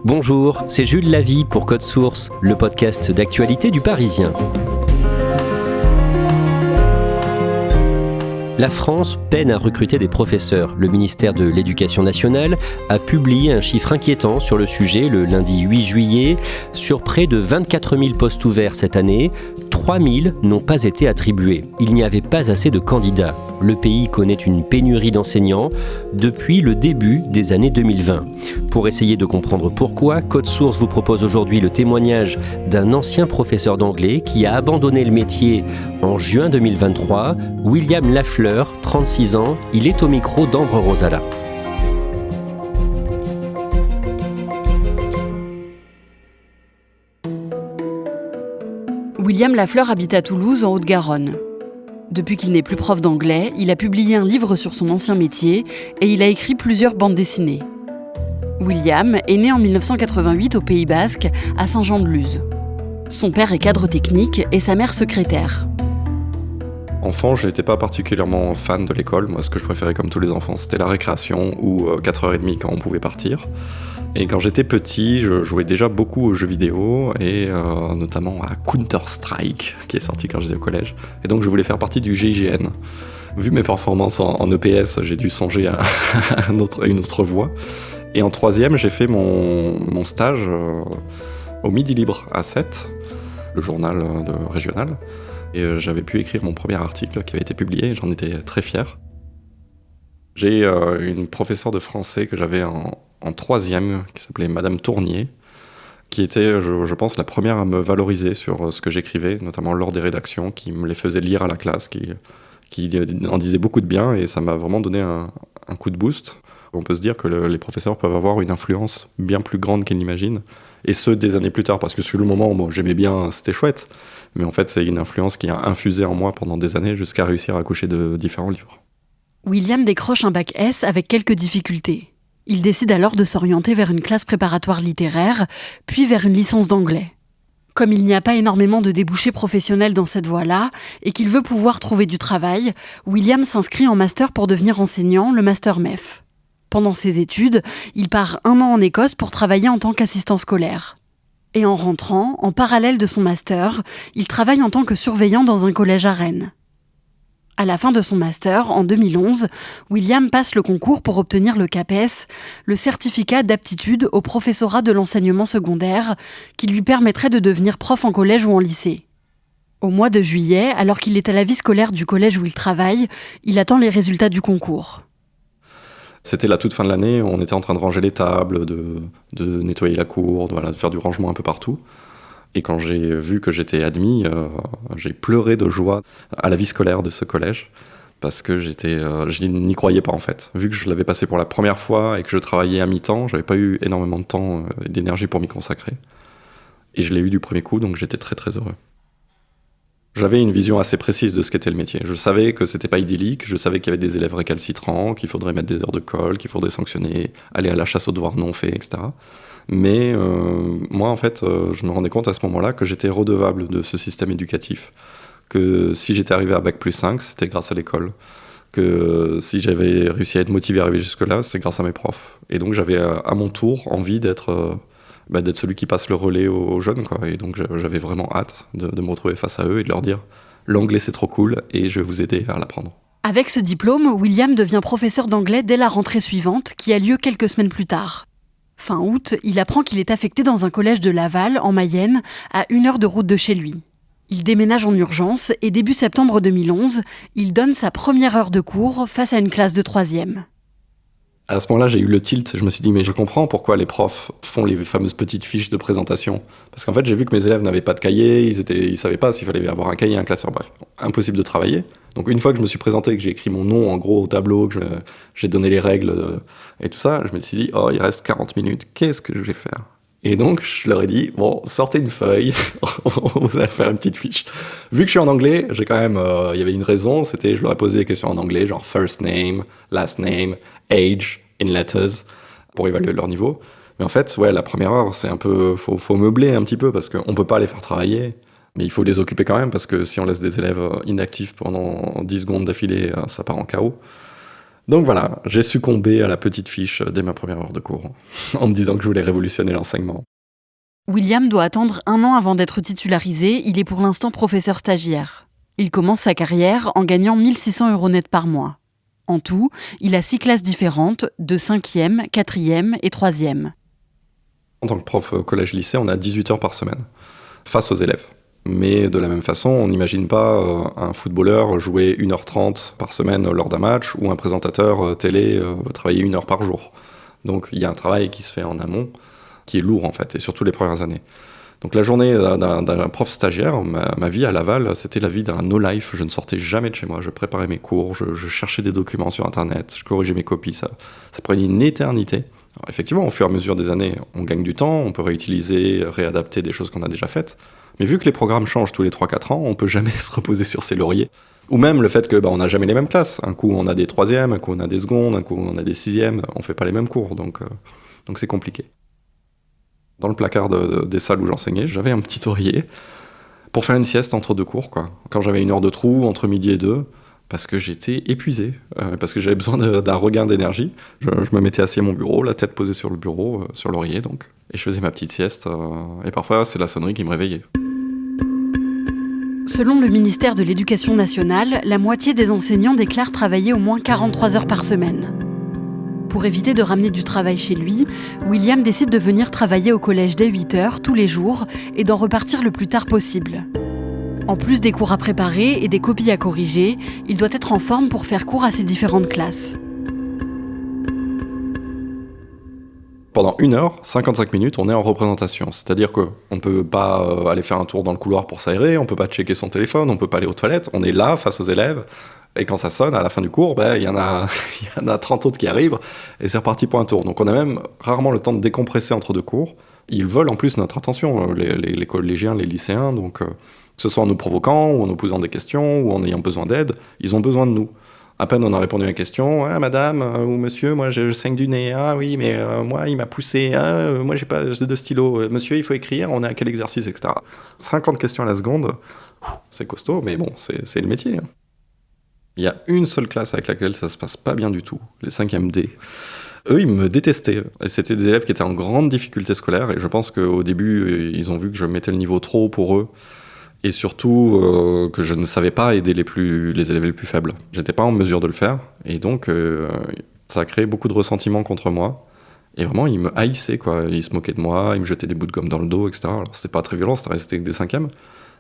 Bonjour, c'est Jules Lavie pour Code Source, le podcast d'actualité du Parisien. La France peine à recruter des professeurs. Le ministère de l'Éducation nationale a publié un chiffre inquiétant sur le sujet le lundi 8 juillet. Sur près de 24 000 postes ouverts cette année, 3 000 n'ont pas été attribués. Il n'y avait pas assez de candidats. Le pays connaît une pénurie d'enseignants depuis le début des années 2020. Pour essayer de comprendre pourquoi, Code Source vous propose aujourd'hui le témoignage d'un ancien professeur d'anglais qui a abandonné le métier en juin 2023, William Lafleur, 36 ans, il est au micro d'Ambre Rosala. William Lafleur habite à Toulouse, en Haute-Garonne. Depuis qu'il n'est plus prof d'anglais, il a publié un livre sur son ancien métier et il a écrit plusieurs bandes dessinées. William est né en 1988 au Pays Basque, à Saint-Jean-de-Luz. Son père est cadre technique et sa mère secrétaire. Enfant, je n'étais pas particulièrement fan de l'école. Moi, ce que je préférais comme tous les enfants, c'était la récréation ou 4h30 quand on pouvait partir. Et quand j'étais petit, je jouais déjà beaucoup aux jeux vidéo et notamment à Counter-Strike, qui est sorti quand j'étais au collège. Et donc, je voulais faire partie du GIGN. Vu mes performances en EPS, j'ai dû songer à une autre voie. Et en troisième, j'ai fait mon stage au Midi Libre à Sète, le journal régional. Et j'avais pu écrire mon premier article qui avait été publié, et j'en étais très fier. J'ai une professeure de français que j'avais en troisième, qui s'appelait Madame Tournier, qui était, je pense, la première à me valoriser sur ce que j'écrivais, notamment lors des rédactions, qui me les faisait lire à la classe, qui en disait beaucoup de bien, et ça m'a vraiment donné un coup de boost. On peut se dire que les professeurs peuvent avoir une influence bien plus grande qu'ils n'imaginent, et ce, des années plus tard, parce que sur le moment, moi, j'aimais bien, c'était chouette, mais en fait, c'est une influence qui a infusé en moi pendant des années jusqu'à réussir à accoucher de différents livres. William décroche un bac S avec quelques difficultés. Il décide alors de s'orienter vers une classe préparatoire littéraire, puis vers une licence d'anglais. Comme il n'y a pas énormément de débouchés professionnels dans cette voie-là, et qu'il veut pouvoir trouver du travail, William s'inscrit en master pour devenir enseignant, le master MEF. Pendant ses études, il part 1 an en Écosse pour travailler en tant qu'assistant scolaire. Et en rentrant, en parallèle de son master, il travaille en tant que surveillant dans un collège à Rennes. À la fin de son master, en 2011, William passe le concours pour obtenir le CAPES, le certificat d'aptitude au professorat de l'enseignement secondaire, qui lui permettrait de devenir prof en collège ou en lycée. Au mois de juillet, alors qu'il est à la vie scolaire du collège où il travaille, il attend les résultats du concours. C'était la toute fin de l'année, on était en train de ranger les tables, de nettoyer la cour, de faire du rangement un peu partout. Et quand j'ai vu que j'étais admis, j'ai pleuré de joie à la vie scolaire de ce collège, parce que je n'y croyais pas en fait. Vu que je l'avais passé pour la première fois et que je travaillais à mi-temps, j'avais pas eu énormément de temps et d'énergie pour m'y consacrer. Et je l'ai eu du premier coup, donc j'étais très très heureux. J'avais une vision assez précise de ce qu'était le métier. Je savais que c'était pas idyllique, je savais qu'il y avait des élèves récalcitrants, qu'il faudrait mettre des heures de colle, qu'il faudrait sanctionner, aller à la chasse aux devoirs non faits, etc. Mais moi, en fait, je me rendais compte à ce moment-là que j'étais redevable de ce système éducatif. Que si j'étais arrivé à Bac+5, c'était grâce à l'école. Que si j'avais réussi à être motivé à arriver jusque-là, c'est grâce à mes profs. Et donc j'avais à mon tour envie d'être celui qui passe le relais aux jeunes, quoi. Et donc j'avais vraiment hâte de me retrouver face à eux et de leur dire « L'anglais c'est trop cool et je vais vous aider à l'apprendre ». Avec ce diplôme, William devient professeur d'anglais dès la rentrée suivante, qui a lieu quelques semaines plus tard. Fin août, il apprend qu'il est affecté dans un collège de Laval, en Mayenne, à 1 heure de route de chez lui. Il déménage en urgence et début septembre 2011, il donne sa première heure de cours face à une classe de 3e. À ce moment-là, j'ai eu le tilt. Je me suis dit, mais je comprends pourquoi les profs font les fameuses petites fiches de présentation. Parce qu'en fait, j'ai vu que mes élèves n'avaient pas de cahier, ils savaient pas s'il fallait avoir un cahier et un classeur. Bref, impossible de travailler. Donc une fois que je me suis présenté, que j'ai écrit mon nom en gros au tableau, que j'ai donné les règles et tout ça, je me suis dit, il reste 40 minutes, qu'est-ce que je vais faire ? Et donc, je leur ai dit, bon, sortez une feuille, vous allez faire une petite fiche. Vu que je suis en anglais, j'ai quand même, il y avait une raison, c'était, je leur ai posé des questions en anglais, genre first name, last name, age, in letters, pour évaluer leur niveau. Mais en fait, la première heure, c'est un peu, faut meubler un petit peu, parce qu'on peut pas les faire travailler. Mais il faut les occuper quand même, parce que si on laisse des élèves inactifs pendant 10 secondes d'affilée, ça part en chaos. Donc voilà, j'ai succombé à la petite fiche dès ma première heure de cours, en me disant que je voulais révolutionner l'enseignement. William doit attendre 1 an avant d'être titularisé, il est pour l'instant professeur stagiaire. Il commence sa carrière en gagnant 1 600 € net par mois. En tout, il a 6 classes différentes, de 5e, 4e et 3e. En tant que prof collège-lycée, on a 18 heures par semaine, face aux élèves. Mais de la même façon, on n'imagine pas un footballeur jouer 1h30 par semaine lors d'un match, ou un présentateur télé travailler 1 heure par jour. Donc il y a un travail qui se fait en amont, qui est lourd en fait, et surtout les premières années. Donc la journée d'un prof stagiaire, ma vie à Laval, c'était la vie d'un no-life. Je ne sortais jamais de chez moi, je préparais mes cours, je cherchais des documents sur Internet, je corrigeais mes copies, ça prenait une éternité. Alors, effectivement, au fur et à mesure des années, on gagne du temps, on peut réutiliser, réadapter des choses qu'on a déjà faites. Mais vu que les programmes changent tous les 3-4 ans, on peut jamais se reposer sur ses lauriers. Ou même le fait que on n'a jamais les mêmes classes. Un coup on a des 3e, un coup on a des secondes, un coup on a des 6e, on fait pas les mêmes cours, donc c'est compliqué. Dans le placard des salles où j'enseignais, j'avais un petit oreiller pour faire une sieste entre 2 cours, quoi. Quand j'avais 1 heure de trou, entre midi et 2, parce que j'étais épuisé, parce que j'avais besoin d'un regain d'énergie. Je me mettais assis à mon bureau, la tête posée sur le bureau, sur l'oreiller donc, et je faisais ma petite sieste, et parfois c'est la sonnerie qui me réveillait. Selon le ministère de l'Éducation nationale, la moitié des enseignants déclarent travailler au moins 43 heures par semaine. Pour éviter de ramener du travail chez lui, William décide de venir travailler au collège dès 8 heures tous les jours et d'en repartir le plus tard possible. En plus des cours à préparer et des copies à corriger, il doit être en forme pour faire cours à ses différentes classes. Pendant 1 heure, 55 minutes, on est en représentation. C'est-à-dire qu'on ne peut pas aller faire un tour dans le couloir pour s'aérer, on ne peut pas checker son téléphone, on ne peut pas aller aux toilettes. On est là, face aux élèves, et quand ça sonne, à la fin du cours, il y en a 30 autres qui arrivent, et c'est reparti pour un tour. Donc on a même rarement le temps de décompresser entre 2 cours. Ils veulent en plus notre attention, les collégiens, les lycéens, donc que ce soit en nous provoquant, ou en nous posant des questions, ou en ayant besoin d'aide, ils ont besoin de nous. À peine on a répondu à une question, ah, madame ou monsieur, moi je saigne du nez, ah oui, mais moi il m'a poussé, moi j'ai pas de stylo, monsieur il faut écrire, on est à quel exercice, etc. 50 questions à la seconde, c'est costaud, mais bon, c'est le métier. Il y a une seule classe avec laquelle ça se passe pas bien du tout, les 5e D. Eux, ils me détestaient. Et c'était des élèves qui étaient en grande difficulté scolaire, et je pense qu'au début, ils ont vu que je mettais le niveau trop haut pour eux. Et surtout que je ne savais pas aider les élèves les plus faibles. J'étais pas en mesure de le faire, et donc ça a créé beaucoup de ressentiment contre moi. Et vraiment, ils me haïssaient, quoi. Ils se moquaient de moi, ils me jetaient des bouts de gomme dans le dos, etc. Alors c'était pas très violent, c'était resté avec des 5e,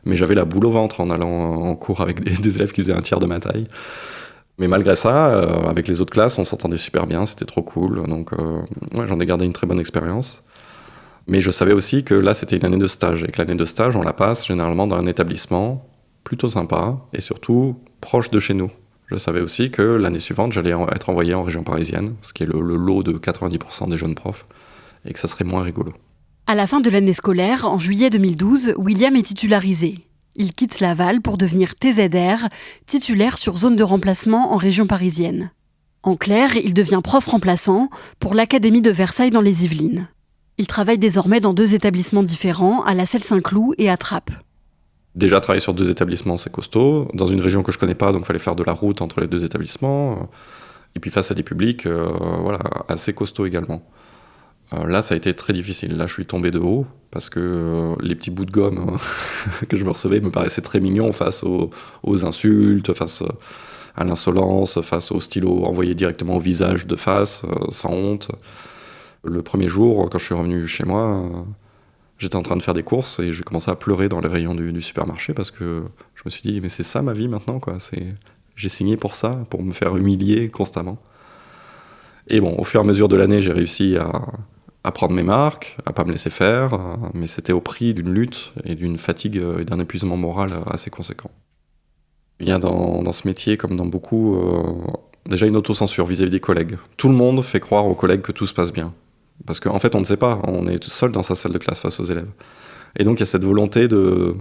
mais j'avais la boule au ventre en allant en cours avec des élèves qui faisaient un tiers de ma taille. Mais malgré ça, avec les autres classes, on s'entendait super bien, c'était trop cool. Donc j'en ai gardé une très bonne expérience. Mais je savais aussi que là, c'était une année de stage, et que l'année de stage, on la passe généralement dans un établissement plutôt sympa, et surtout proche de chez nous. Je savais aussi que l'année suivante, j'allais être envoyé en région parisienne, ce qui est le lot de 90% des jeunes profs, et que ça serait moins rigolo. À la fin de l'année scolaire, en juillet 2012, William est titularisé. Il quitte Laval pour devenir TZR, titulaire sur zone de remplacement en région parisienne. En clair, il devient prof remplaçant pour l'Académie de Versailles dans les Yvelines. Il travaille désormais dans 2 établissements différents, à La Celle-Saint-Cloud et à Trappes. Déjà, travailler sur 2 établissements, c'est costaud. Dans une région que je connais pas, donc il fallait faire de la route entre les 2 établissements. Et puis face à des publics assez costauds également. Là, ça a été très difficile. Là, je suis tombé de haut, parce que les petits bouts de gomme que je me recevais me paraissaient très mignons face aux insultes, face à l'insolence, face aux stylos envoyés directement au visage de face, sans honte. Le premier jour, quand je suis revenu chez moi, j'étais en train de faire des courses et j'ai commencé à pleurer dans les rayons du supermarché, parce que je me suis dit, mais c'est ça ma vie maintenant, quoi. J'ai signé pour ça, pour me faire humilier constamment. Et bon, au fur et à mesure de l'année, j'ai réussi à prendre mes marques, à pas me laisser faire, mais c'était au prix d'une lutte et d'une fatigue et d'un épuisement moral assez conséquent. Il y a dans ce métier, comme dans beaucoup, déjà une autocensure vis-à-vis des collègues. Tout le monde fait croire aux collègues que tout se passe bien. Parce qu'en fait, on ne sait pas, on est tout seul dans sa salle de classe face aux élèves. Et donc, il y a cette volonté de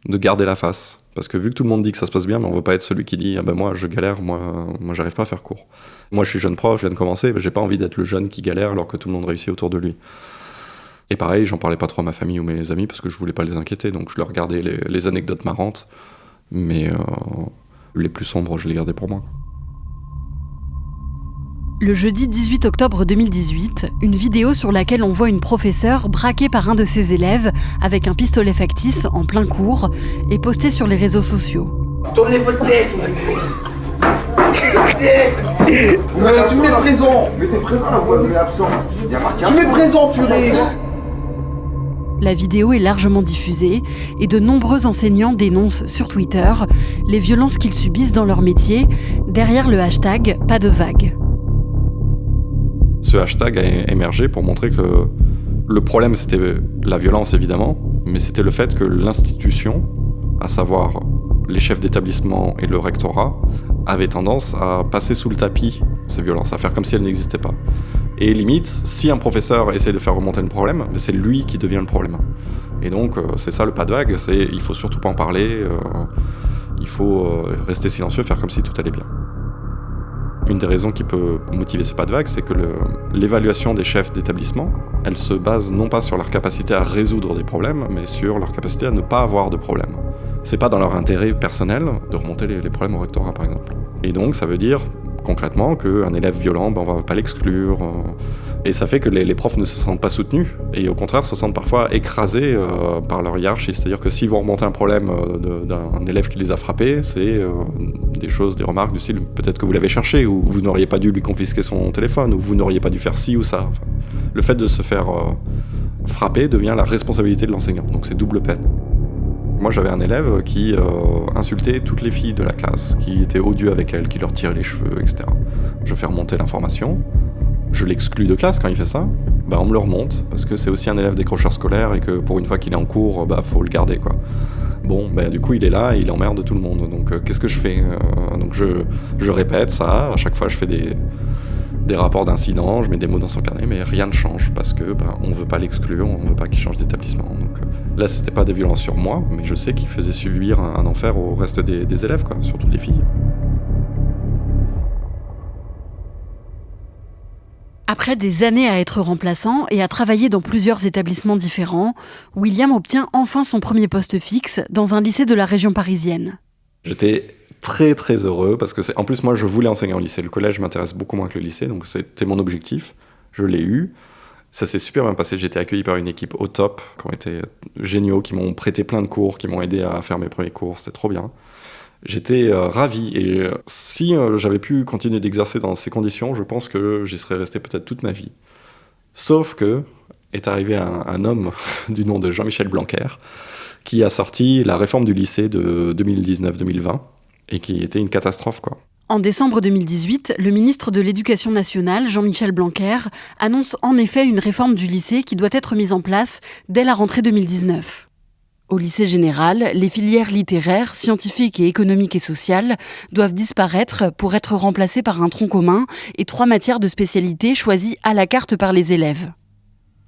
garder la face. Parce que vu que tout le monde dit que ça se passe bien, mais on ne veut pas être celui qui dit « Ah ben moi, je galère, moi j'arrive pas à faire cours. Moi, je suis jeune prof, je viens de commencer, mais j'ai pas envie d'être le jeune qui galère alors que tout le monde réussit autour de lui. » Et pareil, j'en parlais pas trop à ma famille ou mes amis parce que je voulais pas les inquiéter, donc je leur gardais les anecdotes marrantes, mais les plus sombres, je les gardais pour moi. Le jeudi 18 octobre 2018, une vidéo sur laquelle on voit une professeure braquée par un de ses élèves avec un pistolet factice en plein cours est postée sur les réseaux sociaux. Tournez votre tête. Tu m'es présent. Mais t'es présent là, mais absent. Tu m'es présent, purée. La vidéo est largement diffusée et de nombreux enseignants dénoncent sur Twitter les violences qu'ils subissent dans leur métier derrière le hashtag Pas de vague. Ce hashtag a émergé pour montrer que le problème, c'était la violence, évidemment, mais c'était le fait que l'institution, à savoir les chefs d'établissement et le rectorat, avaient tendance à passer sous le tapis ces violences, à faire comme si elles n'existaient pas. Et limite, si un professeur essaie de faire remonter le problème, c'est lui qui devient le problème. Et donc, c'est ça le pas de vague, c'est il faut surtout pas en parler, il faut rester silencieux, faire comme si tout allait bien. Une des raisons qui peut motiver ce pas de vague, c'est que l'évaluation des chefs d'établissement, elle se base non pas sur leur capacité à résoudre des problèmes, mais sur leur capacité à ne pas avoir de problème. C'est pas dans leur intérêt personnel de remonter les problèmes au rectorat, par exemple. Et donc, ça veut dire concrètement qu'un élève violent, on va pas l'exclure. Et ça fait que les profs ne se sentent pas soutenus, et au contraire se sentent parfois écrasés par leur hiérarchie. C'est-à-dire que si vous remontez un problème d'un élève qui les a frappés, c'est des remarques du style peut-être que vous l'avez cherché, ou vous n'auriez pas dû lui confisquer son téléphone, ou vous n'auriez pas dû faire ci ou ça. Enfin, le fait de se faire frapper devient la responsabilité de l'enseignant, donc c'est double peine. Moi, j'avais un élève qui insultait toutes les filles de la classe, qui était odieux avec elles, qui leur tirait les cheveux, etc. Je fais remonter l'information, je l'exclus de classe quand il fait ça, on me le remonte, parce que c'est aussi un élève décrocheur scolaire et que pour une fois qu'il est en cours, faut le garder, quoi. Bon, du coup, il est là et il emmerde tout le monde. Donc, qu'est-ce que je fais ? Donc, je répète ça. À chaque fois, je fais des rapports d'incidents, je mets des mots dans son carnet, mais rien ne change parce que on veut pas l'exclure, on veut pas qu'il change d'établissement. Donc là, c'était pas des violences sur moi, mais je sais qu'il faisait subir un enfer au reste des élèves, quoi, surtout les filles. Après des années à être remplaçant et à travailler dans plusieurs établissements différents, William obtient enfin son premier poste fixe dans un lycée de la région parisienne. J'étais très très heureux parce que en plus moi je voulais enseigner au lycée. Le collège m'intéresse beaucoup moins que le lycée, donc c'était mon objectif. Je l'ai eu. Ça s'est super bien passé. J'ai été accueilli par une équipe au top, qui ont été géniaux, qui m'ont prêté plein de cours, qui m'ont aidé à faire mes premiers cours. C'était trop bien. J'étais ravi et si j'avais pu continuer d'exercer dans ces conditions, je pense que j'y serais resté peut-être toute ma vie. Sauf que est arrivé un homme du nom de Jean-Michel Blanquer qui a sorti la réforme du lycée de 2019-2020 et qui était une catastrophe, quoi. En décembre 2018, le ministre de l'Éducation nationale, Jean-Michel Blanquer, annonce en effet une réforme du lycée qui doit être mise en place dès la rentrée 2019. Au lycée général, les filières littéraires, scientifiques et économiques et sociales doivent disparaître pour être remplacées par un tronc commun et 3 matières de spécialité choisies à la carte par les élèves.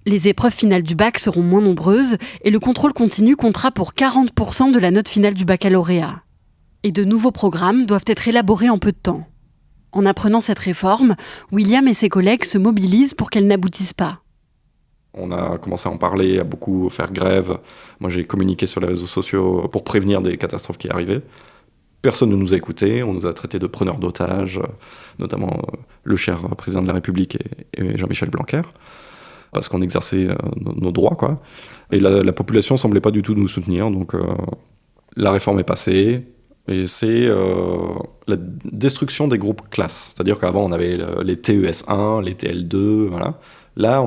Les épreuves finales du bac seront moins nombreuses et le contrôle continu comptera pour 40% de la note finale du baccalauréat. Et de nouveaux programmes doivent être élaborés en peu de temps. En apprenant cette réforme, William et ses collègues se mobilisent pour qu'elle n'aboutisse pas. On a commencé à en parler, à beaucoup faire grève. Moi, j'ai communiqué sur les réseaux sociaux pour prévenir des catastrophes qui arrivaient. Personne ne nous a écoutés, on nous a traités de preneurs d'otages, notamment le cher président de la République et Jean-Michel Blanquer, parce qu'on exerçait nos droits, quoi. Et la population semblait pas du tout nous soutenir, donc la réforme est passée, et c'est la destruction des groupes classes. C'est-à-dire qu'avant, on avait les TES1, les TL2, voilà. Là,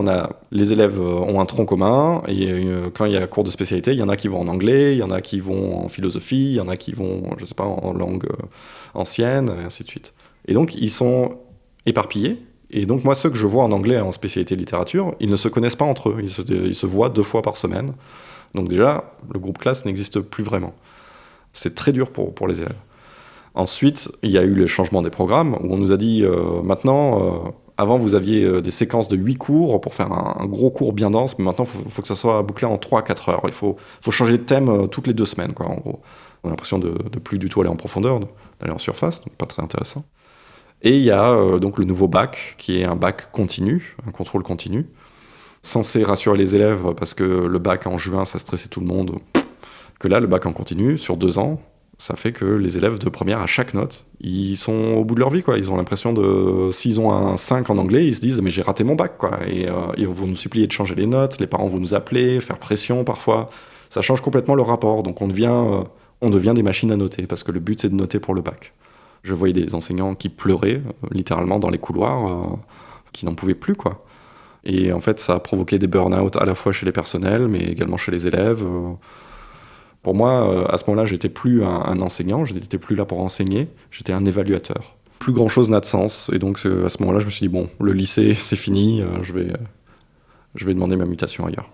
les élèves ont un tronc commun, et quand il y a cours de spécialité, il y en a qui vont en anglais, il y en a qui vont en philosophie, il y en a qui vont, je sais pas, en langue ancienne, et ainsi de suite. Et donc, ils sont éparpillés, et donc moi, ceux que je vois en anglais en spécialité littérature, ils ne se connaissent pas entre eux, ils se voient 2 fois par semaine. Donc déjà, le groupe classe n'existe plus vraiment. C'est très dur pour les élèves. Ensuite, il y a eu le changement des programmes, où on nous a dit, maintenant... Avant, vous aviez des séquences de 8 cours pour faire un gros cours bien dense, mais maintenant, il faut que ça soit bouclé en 3-4 heures. Il faut changer de thème toutes les 2 semaines, quoi, en gros. On a l'impression de plus du tout aller en profondeur, d'aller en surface, donc pas très intéressant. Et il y a donc le nouveau bac, qui est un bac continu, un contrôle continu, censé rassurer les élèves, parce que le bac en juin, ça stressait tout le monde. Que là, le bac en continu, sur 2 ans, Ça fait que les élèves de première, à chaque note, ils sont au bout de leur vie, quoi. Ils ont l'impression s'ils ont un 5 en anglais, ils se disent « mais j'ai raté mon bac », quoi. Et ils vont nous supplier de changer les notes, les parents vont nous appeler, faire pression parfois. Ça change complètement le rapport, donc on devient des machines à noter, parce que le but c'est de noter pour le bac. Je voyais des enseignants qui pleuraient, littéralement dans les couloirs, qui n'en pouvaient plus, quoi. Et en fait, ça a provoqué des burn-out à la fois chez les personnels, mais également chez les élèves. Pour moi, à ce moment-là, j'étais plus un enseignant, je n'étais plus là pour enseigner, j'étais un évaluateur. Plus grand-chose n'a de sens, et donc à ce moment-là, je me suis dit, bon, le lycée, c'est fini, je vais demander ma mutation ailleurs.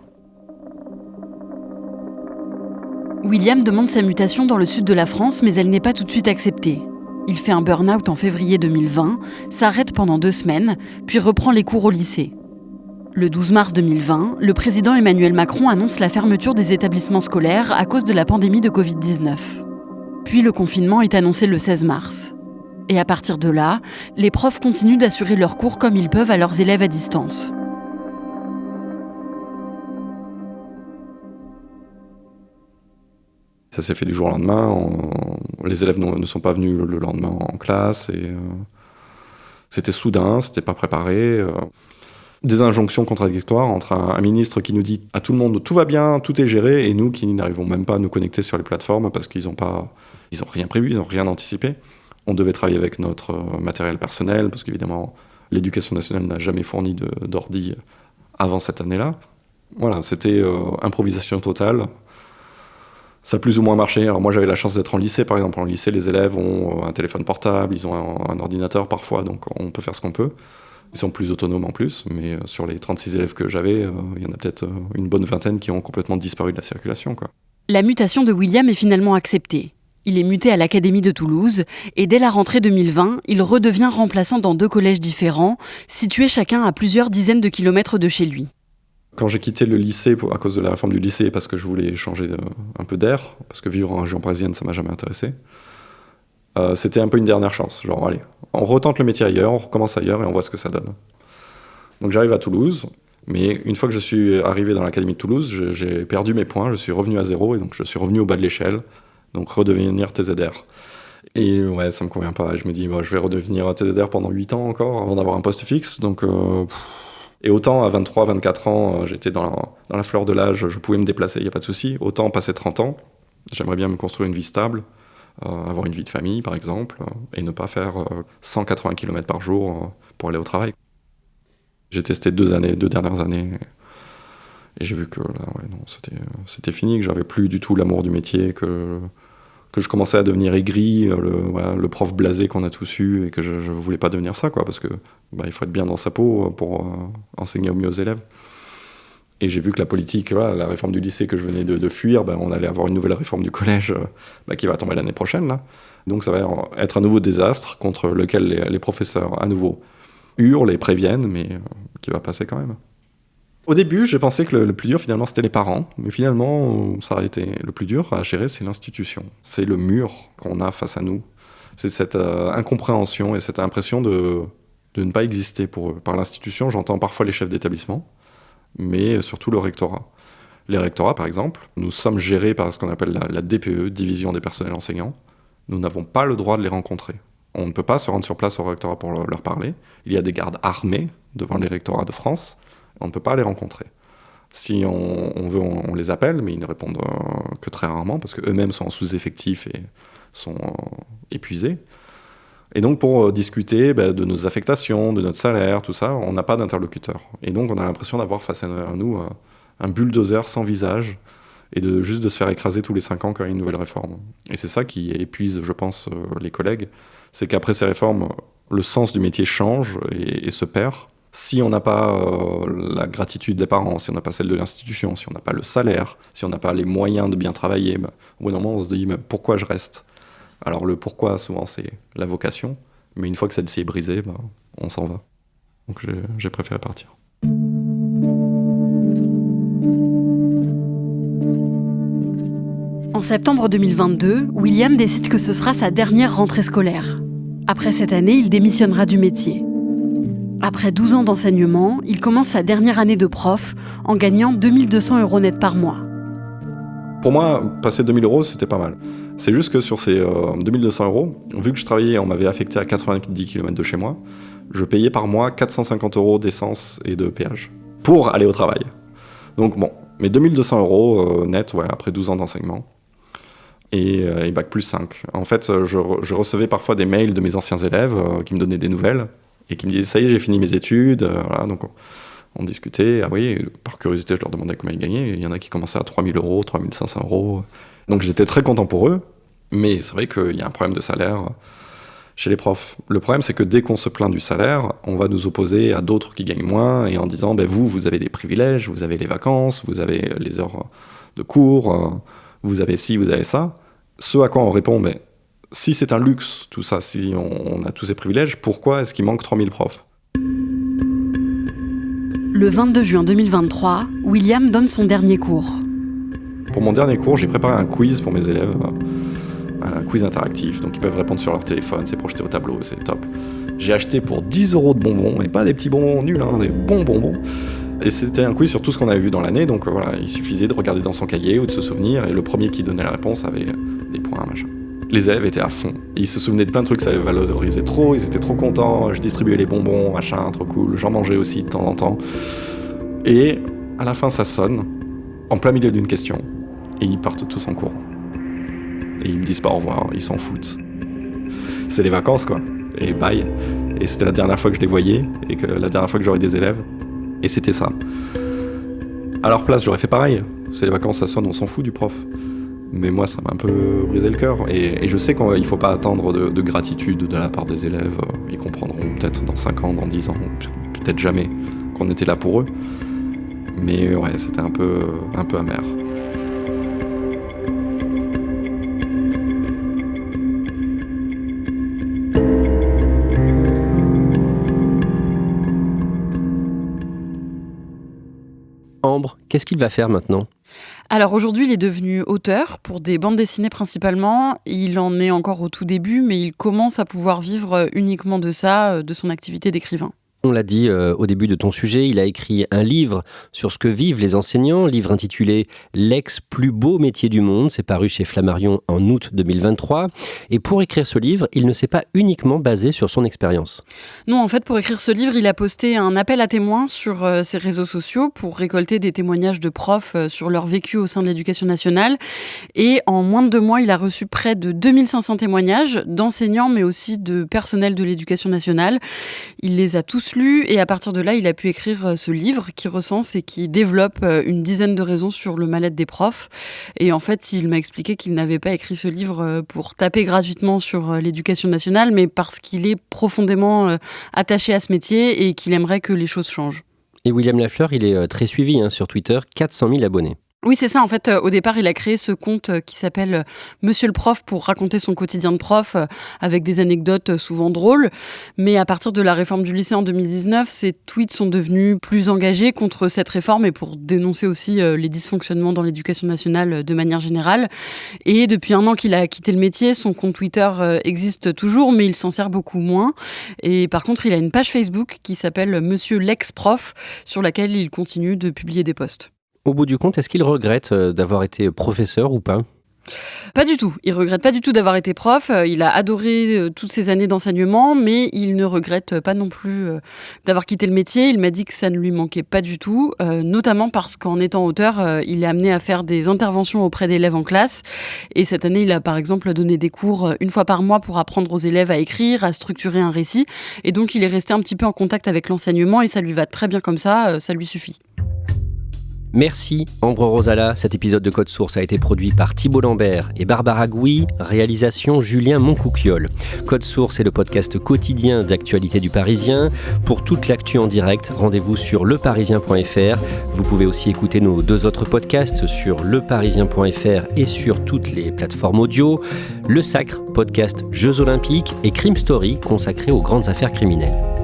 William demande sa mutation dans le sud de la France, mais elle n'est pas tout de suite acceptée. Il fait un burn-out en février 2020, s'arrête pendant 2 semaines, puis reprend les cours au lycée. Le 12 mars 2020, le président Emmanuel Macron annonce la fermeture des établissements scolaires à cause de la pandémie de Covid-19. Puis le confinement est annoncé le 16 mars. Et à partir de là, les profs continuent d'assurer leurs cours comme ils peuvent à leurs élèves à distance. Ça s'est fait du jour au lendemain. Les élèves ne sont pas venus le lendemain en classe. Et c'était soudain, c'était pas préparé. Des injonctions contradictoires entre un ministre qui nous dit à tout le monde « tout va bien, tout est géré » et nous qui n'arrivons même pas à nous connecter sur les plateformes parce qu'ils n'ont rien prévu, ils n'ont rien anticipé. On devait travailler avec notre matériel personnel parce qu'évidemment, l'éducation nationale n'a jamais fourni d'ordi avant cette année-là. Voilà, c'était improvisation totale. Ça a plus ou moins marché. Alors moi, j'avais la chance d'être en lycée, par exemple. En lycée, les élèves ont un téléphone portable, ils ont un ordinateur parfois, donc on peut faire ce qu'on peut. Ils sont plus autonomes en plus, mais sur les 36 élèves que j'avais, il y en a peut-être une bonne vingtaine qui ont complètement disparu de la circulation, quoi. La mutation de William est finalement acceptée. Il est muté à l'Académie de Toulouse et dès la rentrée 2020, il redevient remplaçant dans 2 collèges différents, situés chacun à plusieurs dizaines de kilomètres de chez lui. Quand j'ai quitté le lycée à cause de la réforme du lycée, parce que je voulais changer un peu d'air, parce que vivre en région parisienne, ça m'a jamais intéressé, c'était un peu une dernière chance. Genre, allez, on retente le métier ailleurs, on recommence ailleurs et on voit ce que ça donne. Donc j'arrive à Toulouse, mais une fois que je suis arrivé dans l'Académie de Toulouse, j'ai perdu mes points, je suis revenu à zéro et donc je suis revenu au bas de l'échelle, donc redevenir TZR. Et ouais, ça me convient pas. Je me dis, je vais redevenir TZR pendant 8 ans encore avant d'avoir un poste fixe. Donc, et autant à 23, 24 ans, j'étais dans la fleur de l'âge, je pouvais me déplacer, il n'y a pas de souci. Autant passer 30 ans, j'aimerais bien me construire une vie stable. Avoir une vie de famille, par exemple, et ne pas faire 180 km par jour pour aller au travail. J'ai testé 2 dernières années, et j'ai vu que là, non, c'était fini, que j'avais plus du tout l'amour du métier, que je commençais à devenir aigri, le prof blasé qu'on a tous eu, et que je voulais pas devenir ça, quoi, parce que il faut être bien dans sa peau pour enseigner au mieux aux élèves. Et j'ai vu que la politique, la réforme du lycée que je venais de fuir, on allait avoir une nouvelle réforme du collège qui va tomber l'année prochaine, là. Donc ça va être un nouveau désastre contre lequel les professeurs, à nouveau, hurlent et préviennent, mais qui va passer quand même. Au début, j'ai pensé que le plus dur, finalement, c'était les parents. Mais finalement, ça a été le plus dur à gérer, c'est l'institution. C'est le mur qu'on a face à nous. C'est cette incompréhension et cette impression de ne pas exister pour eux. Par l'institution, j'entends parfois les chefs d'établissement, mais surtout le rectorat. Les rectorats, par exemple, nous sommes gérés par ce qu'on appelle la DPE, Division des personnels enseignants. Nous n'avons pas le droit de les rencontrer. On ne peut pas se rendre sur place au rectorat pour leur parler. Il y a des gardes armés devant les rectorats de France. On ne peut pas les rencontrer. Si on veut, on les appelle, mais ils ne répondent que très rarement, parce qu'eux-mêmes sont en sous-effectif et sont épuisés. Et donc, pour discuter de nos affectations, de notre salaire, tout ça, on n'a pas d'interlocuteur. Et donc, on a l'impression d'avoir face à nous un bulldozer sans visage et juste de se faire écraser tous les 5 ans quand il y a une nouvelle réforme. Et c'est ça qui épuise, je pense, les collègues. C'est qu'après ces réformes, le sens du métier change et se perd. Si on n'a pas la gratitude des parents, si on n'a pas celle de l'institution, si on n'a pas le salaire, si on n'a pas les moyens de bien travailler, au bout d'un moment, on se dit « pourquoi je reste ?» Alors le pourquoi, souvent, c'est la vocation, mais une fois que celle-ci est brisée, on s'en va. Donc j'ai préféré partir. En septembre 2022, William décide que ce sera sa dernière rentrée scolaire. Après cette année, il démissionnera du métier. Après 12 ans d'enseignement, il commence sa dernière année de prof en gagnant 2 200 € net par mois. Pour moi, passer 2000 €, c'était pas mal. C'est juste que sur ces 2200 €, vu que je travaillais, on m'avait affecté à 90 km de chez moi, je payais par mois 450 € d'essence et de péage pour aller au travail. Donc bon, mais 2200 € net, ouais, après 12 ans d'enseignement. Et bac plus 5. En fait, je recevais parfois des mails de mes anciens élèves qui me donnaient des nouvelles et qui me disaient « ça y est, j'ai fini mes études ». Voilà, donc on discutait. Ah oui, par curiosité, je leur demandais combien ils gagnaient. Il y en a qui commençaient à 3000 €, 3500 €. Donc j'étais très content pour eux. Mais c'est vrai qu'il y a un problème de salaire chez les profs. Le problème, c'est que dès qu'on se plaint du salaire, on va nous opposer à d'autres qui gagnent moins et en disant « vous avez des privilèges, vous avez les vacances, vous avez les heures de cours, vous avez ci, vous avez ça ». Ce à quoi on répond « mais si c'est un luxe, tout ça, si on a tous ces privilèges, pourquoi est-ce qu'il manque 3000 profs ?» Le 22 juin 2023, William donne son dernier cours. Pour mon dernier cours, j'ai préparé un quiz pour mes élèves, un quiz interactif, donc ils peuvent répondre sur leur téléphone, c'est projeté au tableau, c'est top. J'ai acheté pour 10 € de bonbons, et pas des petits bonbons nuls, des bons bonbons. Et c'était un quiz sur tout ce qu'on avait vu dans l'année, donc voilà, il suffisait de regarder dans son cahier ou de se souvenir, et le premier qui donnait la réponse avait des points, machin. Les élèves étaient à fond, ils se souvenaient de plein de trucs, ça les valorisait trop, ils étaient trop contents, je distribuais les bonbons, machin, trop cool, j'en mangeais aussi de temps en temps. Et à la fin, ça sonne, en plein milieu d'une question, et ils partent tous en courant. Et ils me disent pas au revoir, ils s'en foutent. C'est les vacances, quoi, et bye. Et c'était la dernière fois que je les voyais, et que la dernière fois que j'aurais des élèves. Et c'était ça. À leur place, j'aurais fait pareil. C'est les vacances, ça sonne, on s'en fout du prof. Mais moi, ça m'a un peu brisé le cœur. Et je sais qu'il ne faut pas attendre de gratitude de la part des élèves. Ils comprendront peut-être dans 5 ans, dans 10 ans, peut-être jamais, qu'on était là pour eux. Mais ouais, c'était un peu amer. Ambre, qu'est-ce qu'il va faire maintenant ? Alors aujourd'hui, il est devenu auteur pour des bandes dessinées principalement. Il en est encore au tout début, mais il commence à pouvoir vivre uniquement de ça, de son activité d'écrivain. On l'a dit au début de ton sujet, il a écrit un livre sur ce que vivent les enseignants, livre intitulé « L'ex plus beau métier du monde ». C'est paru chez Flammarion en août 2023. Et pour écrire ce livre, il ne s'est pas uniquement basé sur son expérience. Non, en fait, pour écrire ce livre, il a posté un appel à témoins sur ses réseaux sociaux pour récolter des témoignages de profs sur leur vécu au sein de l'éducation nationale. Et en moins de 2 mois, il a reçu près de 2500 témoignages d'enseignants, mais aussi de personnel de l'éducation nationale. Il les a tous lus et à partir de là, il a pu écrire ce livre qui recense et qui développe une dizaine de raisons sur le mal-être des profs. Et en fait, il m'a expliqué qu'il n'avait pas écrit ce livre pour taper gratuitement sur l'éducation nationale, mais parce qu'il est profondément attaché à ce métier et qu'il aimerait que les choses changent. Et William Lafleur, il est très suivi sur Twitter, 400 000 abonnés. Oui, c'est ça. En fait, au départ, il a créé ce compte qui s'appelle Monsieur le prof pour raconter son quotidien de prof avec des anecdotes souvent drôles. Mais à partir de la réforme du lycée en 2019, ses tweets sont devenus plus engagés contre cette réforme et pour dénoncer aussi les dysfonctionnements dans l'éducation nationale de manière générale. Et depuis 1 an qu'il a quitté le métier, son compte Twitter existe toujours, mais il s'en sert beaucoup moins. Et par contre, il a une page Facebook qui s'appelle Monsieur l'ex-prof, sur laquelle il continue de publier des posts. Au bout du compte, est-ce qu'il regrette d'avoir été professeur ou pas ? Pas du tout. Il regrette pas du tout d'avoir été prof. Il a adoré toutes ces années d'enseignement, mais il ne regrette pas non plus d'avoir quitté le métier. Il m'a dit que ça ne lui manquait pas du tout, notamment parce qu'en étant auteur, il est amené à faire des interventions auprès d'élèves en classe. Et cette année, il a par exemple donné des cours 1 fois par mois pour apprendre aux élèves à écrire, à structurer un récit. Et donc, il est resté un petit peu en contact avec l'enseignement et ça lui va très bien comme ça lui suffit. Merci Ambre Rosala. Cet épisode de Code Source a été produit par Thibault Lambert et Barbara Gouy, réalisation Julien Moncouquiol. Code Source est le podcast quotidien d'actualité du Parisien. Pour toute l'actu en direct, rendez-vous sur leparisien.fr. Vous pouvez aussi écouter nos 2 autres podcasts sur leparisien.fr et sur toutes les plateformes audio. Le Sacre, podcast Jeux Olympiques et Crime Story, consacré aux grandes affaires criminelles.